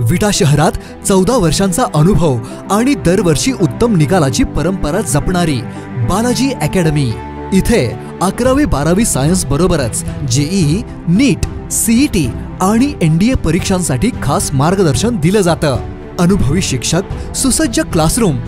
विटा शहरात 14 वर्षांचा अनुभव आणि दरवर्षी उत्तम निकालाची परंपरा जपणारी बालाजी अकॅडमी। इथे 11वी-12वी सायन्स बरोबरच जेईई, नीट, सीईटी आणि एनडीए परीक्षांसाठी खास मार्गदर्शन दिलं जातं। अनुभवी शिक्षक, सुसज्ज क्लासरूम,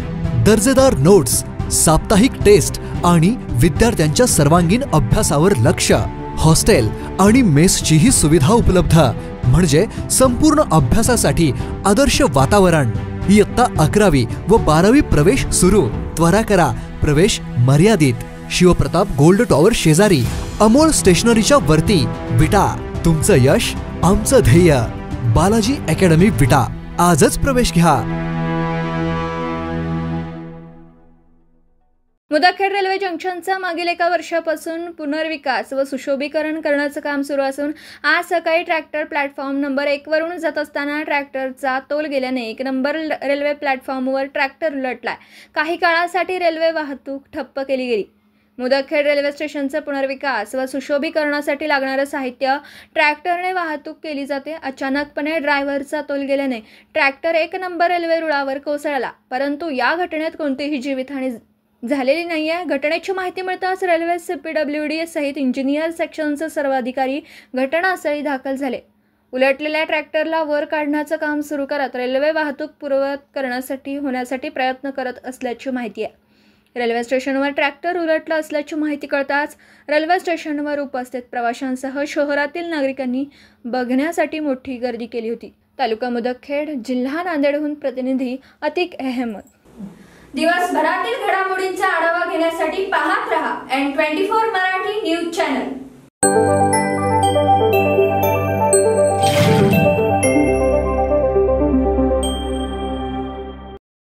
दर्जेदार नोट्स, साप्ताहिक टेस्ट आणि विद्यार्थ्यांच्या सर्वांगीण अभ्यासावर लक्ष। हॉस्टेल आणि मेसचीही सुविधा उपलब्ध, म्हणजे संपूर्ण अभ्यासासाठी आदर्श वातावरण। इयत्ता 11वी व 12वी प्रवेश सुरू। त्वरा करा, प्रवेश मर्यादित। शिवप्रताप गोल्ड टॉवर शेजारी, अमोल स्टेशनरीच्या वरती, विटा। तुमचं यश आमचं ध्येय। बालाजी अकॅडमी विटा, आजच प्रवेश घ्या। मुदखेड रेल्वे जंक्शनचा मागील एका वर्षापासून पुनर्विकास व सुशोभीकरण करण्याचं काम सुरू असून आज सकाळी ट्रॅक्टर प्लॅटफॉर्म नंबर 1 वरून जात असताना ट्रॅक्टरचा तोल गेल्याने 1 नंबर रेल्वे प्लॅटफॉर्मवर ट्रॅक्टर उलटला। काही काळासाठी रेल्वे वाहतूक ठप्प केली गेली। मुदखेड रेल्वे स्टेशनचं पुनर्विकास व सुशोभीकरणासाठी लागणारं साहित्य ट्रॅक्टरने वाहतूक केली जाते। अचानकपणे ड्रायव्हरचा तोल गेल्याने ट्रॅक्टर 1 नंबर रेल्वे रुळावर कोसळला, परंतु या घटनेत कोणतीही जीवितहानी झालेली नाहीये। घटनेची माहिती मिळताच रेल्वे CPWD सहित इंजिनियर सेक्शनचे सर्व अधिकारी घटनास्थळी दाखल झाले। उलटलेल्या ट्रॅक्टरला वर काढण्याचं काम सुरू करत रेल्वे वाहतूक पूर्ववत होण्यासाठी प्रयत्न करत असल्याची माहिती आहे। रेल्वे स्टेशनवर ट्रॅक्टर उलटला असल्याची माहिती कळताच रेल्वे स्टेशनवर उपस्थित प्रवाशांसह शहरातील नागरिकांनी बघण्यासाठी मोठी गर्दी केली होती। तालुका मुदखेड, जिल्हा नांदेडहून प्रतिनिधी अतिक अहमद। दिवसभरातील घडामोडींचा आढावा घेण्यासाठी पाहत रहा N24 मराठी न्यूज चॅनल।